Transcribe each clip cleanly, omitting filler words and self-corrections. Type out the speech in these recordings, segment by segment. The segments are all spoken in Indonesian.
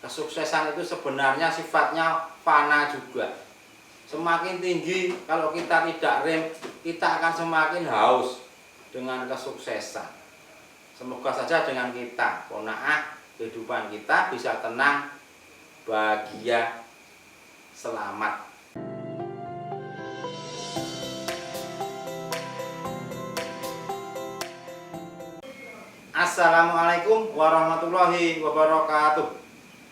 Kesuksesan itu sebenarnya sifatnya fana juga. Semakin tinggi kalau kita tidak rem, kita akan semakin haus dengan kesuksesan. Semoga saja dengan kita qanaah, kehidupan kita bisa tenang, bahagia, selamat. Assalamualaikum warahmatullahi wabarakatuh.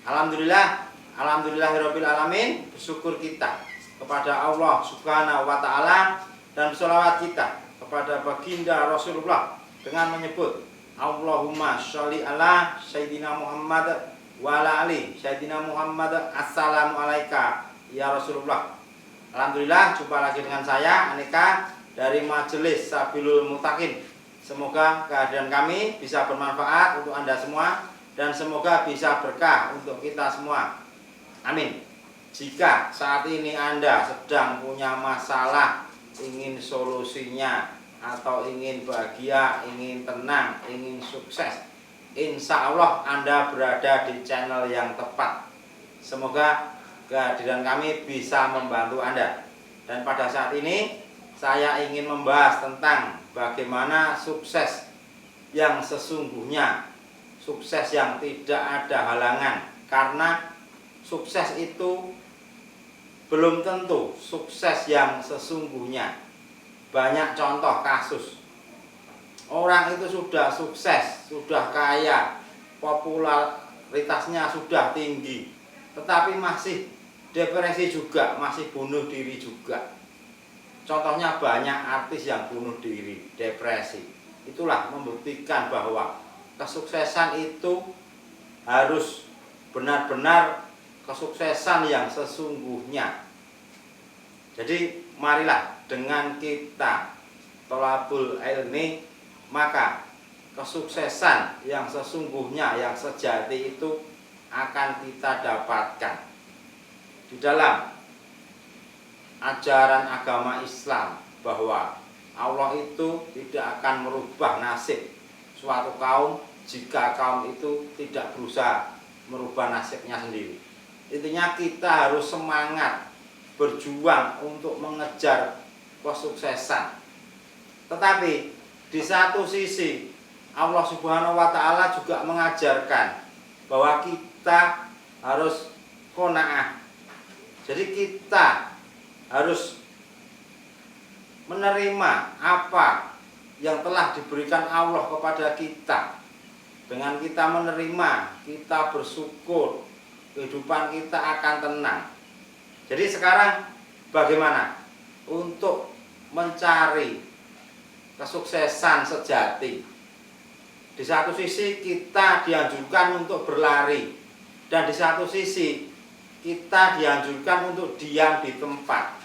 Alhamdulillahirabbil alamin. Bersyukur kita kepada Allah Subhanahu wa taala dan sholawat kita kepada baginda Rasulullah dengan menyebut Allahumma sholli ala Sayyidina Muhammad wa ala ali Sayyidina Muhammad. Assalamualaikum ya Rasulullah. Alhamdulillah, jumpa lagi dengan saya Aneka dari Majelis Sabilul Muttaqin. Semoga kehadiran kami bisa bermanfaat untuk Anda semua dan semoga bisa berkah untuk kita semua. Amin. Jika saat ini Anda sedang punya masalah, ingin solusinya atau ingin bahagia, ingin tenang, ingin sukses, insya Allah Anda berada di channel yang tepat. Semoga kehadiran kami bisa membantu Anda. Dan pada saat ini saya ingin membahas tentang bagaimana sukses yang sesungguhnya, sukses yang tidak ada halangan. Karena sukses itu belum tentu sukses yang sesungguhnya. Banyak contoh kasus orang itu sudah sukses, sudah kaya, popularitasnya sudah tinggi, tetapi masih depresi juga, masih bunuh diri juga. Contohnya banyak artis yang bunuh diri, depresi. Itulah membuktikan bahwa kesuksesan itu harus benar-benar kesuksesan yang sesungguhnya. Jadi marilah dengan kita thalabul ilmi, maka kesuksesan yang sesungguhnya, yang sejati itu akan kita dapatkan. Di dalam ajaran agama Islam bahwa Allah itu tidak akan merubah nasib suatu kaum jika kaum itu tidak berusaha merubah nasibnya sendiri. Intinya kita harus semangat berjuang untuk mengejar kesuksesan. Tetapi di satu sisi Allah Subhanahu wa taala juga mengajarkan bahwa kita harus qanaah. Jadi kita harus menerima apa yang telah diberikan Allah kepada kita. Dengan kita menerima, kita bersyukur, kehidupan kita akan tenang. Jadi sekarang bagaimana untuk mencari kesuksesan sejati? Di satu sisi kita dianjurkan untuk berlari, dan di satu sisi kita dianjurkan untuk diam di tempat.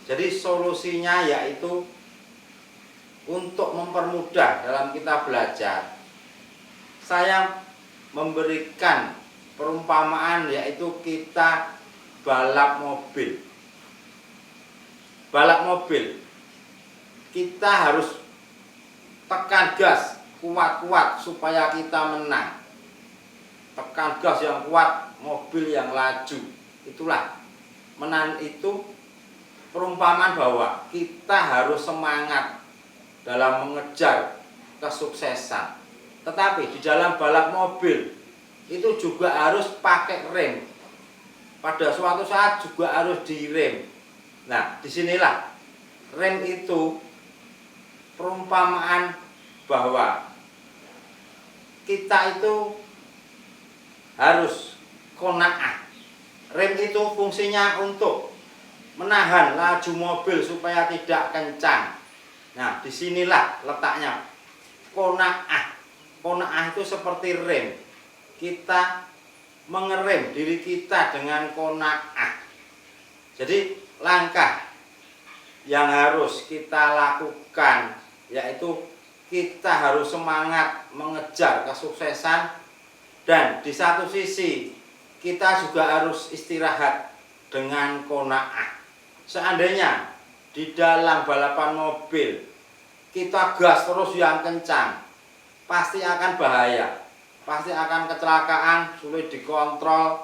Jadi solusinya yaitu untuk mempermudah dalam kita belajar. Saya memberikan perumpamaan yaitu kita balap mobil. Balap mobil, kita harus tekan gas kuat-kuat supaya kita menang. Tekan gas yang kuat, mobil yang laju. Itulah menang itu perumpamaan bahwa kita harus semangat dalam mengejar kesuksesan. Tetapi di dalam balap mobil itu juga harus pakai rem. Pada suatu saat juga harus direm. Nah, disinilah rem itu perumpamaan bahwa kita itu harus qanaah. Rem itu fungsinya untuk menahan laju mobil supaya tidak kencang. Nah, disinilah letaknya qanaah. Qanaah itu seperti rem. Kita mengerem diri kita dengan qanaah. Jadi langkah yang harus kita lakukan yaitu kita harus semangat mengejar kesuksesan, dan di satu sisi kita juga harus istirahat dengan qanaah. Seandainya di dalam balapan mobil kita gas terus yang kencang, pasti akan bahaya. pasti akan kecelakaan, sulit dikontrol.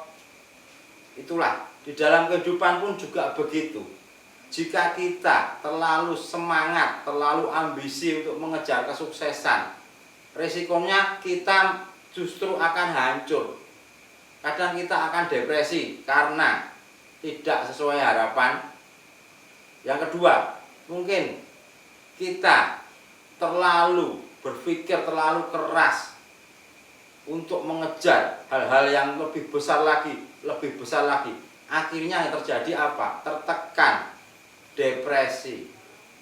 Itulah, di dalam kehidupan pun juga begitu. Jika kita terlalu semangat, terlalu ambisi untuk mengejar kesuksesan, resikonya kita justru akan hancur. Kadang kita akan depresi karena tidak sesuai harapan. Yang kedua, mungkin kita terlalu berpikir terlalu keras untuk mengejar hal-hal yang lebih besar lagi, lebih besar lagi. Akhirnya yang terjadi apa? Tertekan, depresi.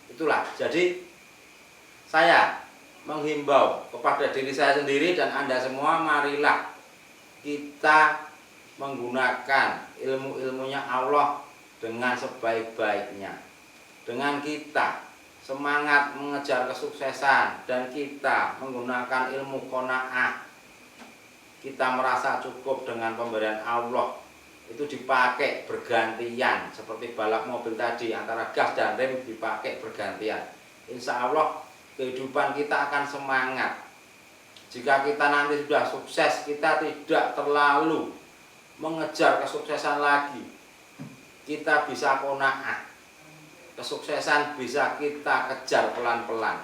Itulah. Jadi saya menghimbau kepada diri saya sendiri dan Anda semua, marilah kita menggunakan ilmu-ilmunya Allah dengan sebaik-baiknya. Dengan kita semangat mengejar kesuksesan dan kita menggunakan ilmu qanaah, kita merasa cukup dengan pemberian Allah, itu dipakai bergantian seperti balap mobil tadi, antara gas dan rem dipakai bergantian. Insya Allah kehidupan kita akan semangat. Jika kita nanti sudah sukses, kita tidak terlalu mengejar kesuksesan lagi. Kita bisa qanaah. Kesuksesan bisa kita kejar pelan-pelan.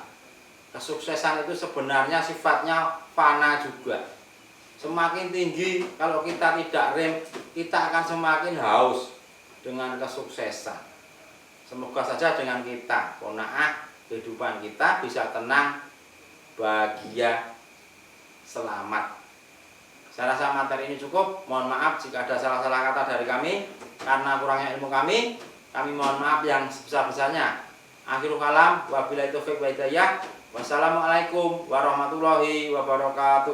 Kesuksesan itu sebenarnya sifatnya fana juga. Semakin tinggi kalau kita tidak rem, kita akan semakin haus dengan kesuksesan. Semoga saja dengan kita qanaah, kehidupan kita bisa tenang, bahagia, selamat. Saya rasa materi ini cukup. Mohon maaf jika ada salah-salah kata dari kami karena kurangnya ilmu kami. Kami mohon maaf yang sebesar-besarnya. Akhirul kalam, wabillahi taufiq wa hidayah. Wassalamualaikum warahmatullahi wabarakatuh.